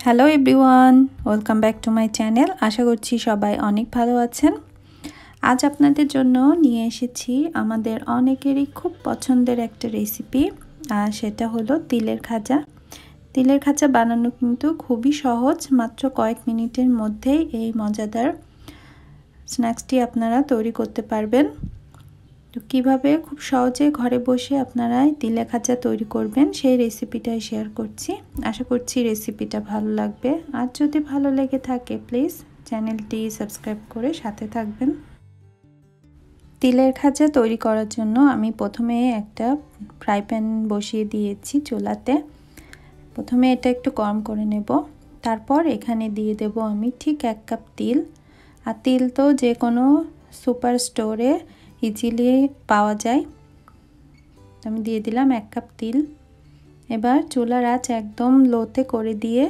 Hello everyone, welcome back to my channel. আশা করছি সবাই অনেক ভালো আছেন। আজ আপনাদের জন্য নিয়ে এসেছি আমাদের অনেকেরই খুব পছন্দের একটা রেসিপি, আর সেটা হলো তিলের খাজা। তিলের খাজা বানানো কিন্তু খুবই সহজ, মাত্র কয়েক মিনিটের মধ্যেই এই মজাদার স্ন্যাক্সটি আপনারা তৈরি করতে পারবেন। তো কীভাবে খুব সহজে ঘরে বসে আপনারা তিলের খাজা তৈরি করবেন সেই রেসিপিটাই শেয়ার করছি। আশা করছি রেসিপিটা ভালো লাগবে, আর যদি ভালো লেগে থাকে প্লিজ চ্যানেলটি সাবস্ক্রাইব করে সাথে থাকবেন। তিলের খাজা তৈরি করার জন্য আমি প্রথমে একটা ফ্রাই প্যান বসিয়ে দিয়েছি চুলাতে। প্রথমে এটা একটু গরম করে নেব, তারপর এখানে দিয়ে দেব আমি ঠিক 1 কাপ তিল। আর তিল তো যে কোনো সুপার স্টোরে ইজিলি পাওয়া যায়। আমি দিয়ে দিলাম 1 কাপ তিল। এবার চুলার আঁচ একদম লোতে করে দিয়ে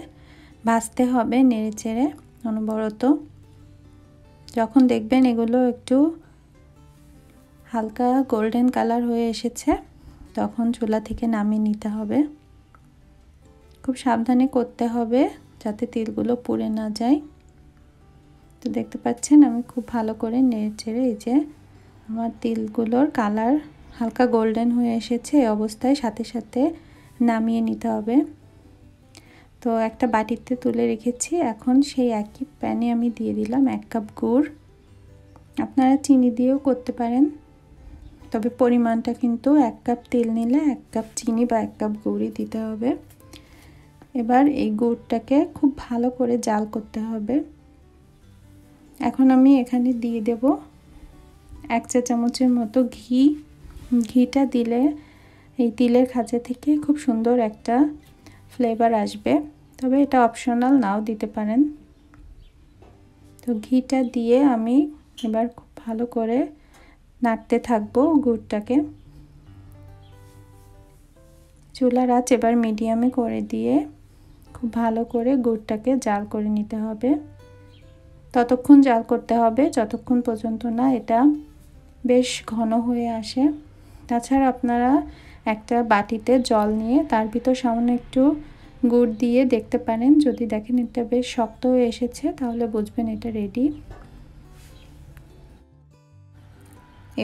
ভাজতে হবে নেড়েচেড়ে অনবরত। যখন দেখবেন এগুলো একটু হালকা গোল্ডেন কালার হয়ে এসেছে তখন চুলা থেকে নামিয়ে নিতে হবে। খুব সাবধানে করতে হবে যাতে তিলগুলো পুড়ে না যায়। তো দেখতে পাচ্ছেন আমি খুব ভালো করে নেড়েচেড়ে এই যে আমার তিলগুলোর কালার হালকা গোল্ডেন হয়ে এসেছে। এই অবস্থায় সাথে সাথে নামিয়ে নিতে হবে। তো একটা বাটিতে তুলে রেখেছি। এখন সেই একই প্যানে আমি দিয়ে দিলাম 1 কাপ গুড়। আপনারা চিনি দিয়েও করতে পারেন, তবে পরিমাণটা কিন্তু 1 কাপ তেল নিলে 1 কাপ চিনি বা 1 কাপ গুড়ই দিতে হবে। এবার এই গুড়টাকে খুব ভালো করে জাল করতে হবে। এখন আমি এখানে দিয়ে দেব 1 চা চামচের মতো ঘি। ঘিটা দিলে এই তিলের খাজা থেকে খুব সুন্দর একটা ফ্লেভার আসবে, তবে এটা অপশনাল, নাও দিতে পারেন। তো ঘিটা দিয়ে আমি এবার খুব ভালো করে নাড়তে থাকবো গুড়টাকে। চুলার আঁচ এবার মিডিয়ামে করে দিয়ে খুব ভালো করে গুড়টাকে জাল করে নিতে হবে। ততক্ষণ জাল করতে হবে যতক্ষণ পর্যন্ত না এটা বেশ ঘন হয়ে আসে। তাছাড়া আপনারা একটা বাটিতে জল নিয়ে তার ভিতর সামান্য একটু গুড় দিয়ে দেখতে পারেন। যদি দেখেন এটা বেশ শক্ত হয়ে এসেছে তাহলে বুঝবেন এটা রেডি।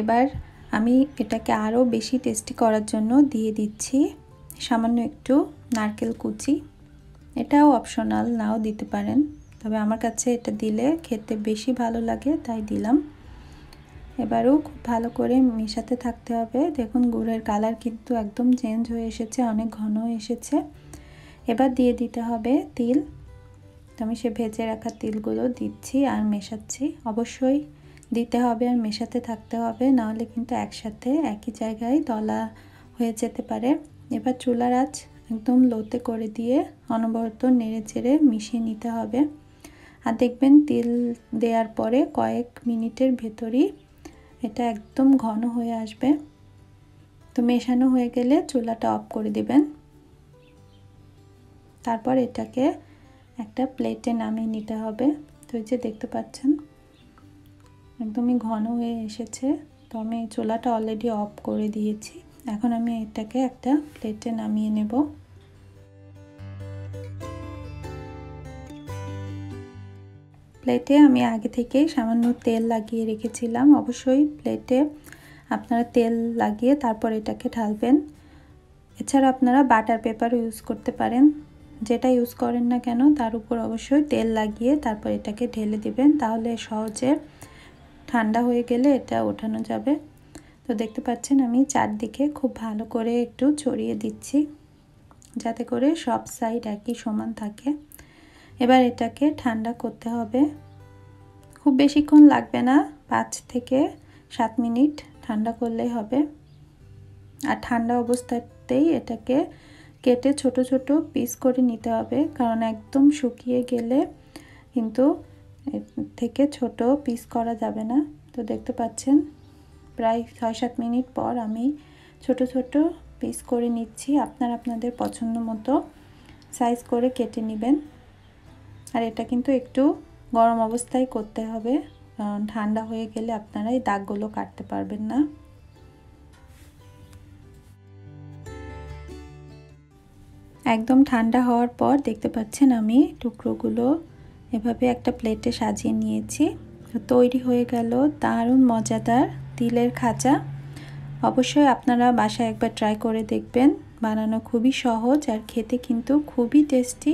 এবার আমি এটাকে আরও বেশি টেস্টি করার জন্য দিয়ে দিচ্ছি সামান্য একটু নারকেল কুচি। এটাও অপশনাল, নাও দিতে পারেন, তবে আমার কাছে এটা দিলে খেতে বেশি ভালো লাগে তাই দিলাম। এবারেও খুব ভালো করে মেশাতে থাকতে হবে। দেখুন গুড়ের কালার কিন্তু একদম চেঞ্জ হয়ে এসেছে, অনেক ঘন হয়ে এসেছে। এবার দিয়ে দিতে হবে তিল। তো আমি সে ভেজে রাখা তিলগুলো দিচ্ছি আর মেশাচ্ছি। অবশ্যই দিতে হবে আর মেশাতে থাকতে হবে, নাহলে কিন্তু একসাথে একই জায়গায় দলা হয়ে যেতে পারে। এবার চুলার আঁচ একদম লোতে করে দিয়ে অনবরত নেড়ে চেড়ে মিশিয়ে নিতে হবে। আর দেখবেন তিল দেওয়ার পরে কয়েক মিনিটের ভেতরই এটা একদম ঘন হয়ে আসবে। তো মেশানো হয়ে গেলে চুলাটা অফ করে দিবেন। তারপর এটাকে একটা প্লেটে নামিয়ে নিতে হবে। তো এই যে দেখতে পাচ্ছেন একদমই ঘন হয়ে এসেছে। তো আমি চুলাটা অলরেডি অফ করে দিয়েছি। এখন আমি এটাকে একটা প্লেটে নামিয়ে নেব। প্লেটে আমি আগে থেকেই সামান্য তেল লাগিয়ে রেখেছিলাম। অবশ্যই প্লেটে আপনারা তেল লাগিয়ে তারপর এটাকে ঢালবেন। এছাড়া আপনারা বাটার পেপারও ইউজ করতে পারেন। যেটা ইউজ করেন না কেন তার উপর অবশ্যই তেল লাগিয়ে তারপর এটাকে ঢেলে দিবেন, তাহলে সহজে ঠান্ডা হয়ে গেলে এটা ওঠানো যাবে। তো দেখতে পাচ্ছেন আমি চারদিকে খুব ভালো করে একটু ছড়িয়ে দিচ্ছি যাতে করে সব সাইড একই সমান থাকে। এবার এটাকে ঠান্ডা করতে হবে। খুব বেশিক্ষণ লাগবে না, 5 থেকে 7 মিনিট ঠান্ডা করলেই হবে। আর ঠান্ডা অবস্থাতেই এটাকে কেটে ছোট ছোট পিস করে নিতে হবে, কারণ একদম শুকিয়ে গেলে কিন্তু এর থেকে ছোট পিস করা যাবে না। তো দেখতে পাচ্ছেন প্রায় 6-7 মিনিট পর আমি ছোট ছোট পিস করে নিচ্ছি। আপনারা আপনাদের পছন্দ মতো সাইজ করে কেটে নেবেন। আর এটা কিন্তু একটু গরম অবস্থায় করতে হবে, কারণ ঠান্ডা হয়ে গেলে আপনারা এই দাগগুলো কাটতে পারবেন না। একদম ঠান্ডা হওয়ার পর দেখতে পাচ্ছেন আমি টুকরোগুলো এভাবে একটা প্লেটে সাজিয়ে নিয়েছি। তৈরি হয়ে গেল দারুণ মজাদার তিলের খাজা। অবশ্যই আপনারা বাসায় একবার ট্রাই করে দেখবেন। বানানো খুবই সহজ আর খেতে কিন্তু খুবই টেস্টি।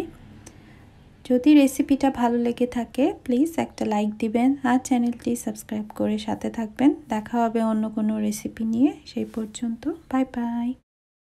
যদি রেসিপিটা ভালো লেগে থাকে প্লিজ একটা লাইক দিবেন আর চ্যানেলটি সাবস্ক্রাইব করে সাথে থাকবেন। দেখা হবে অন্য কোনো রেসিপি নিয়ে। সেই পর্যন্ত বাই বাই।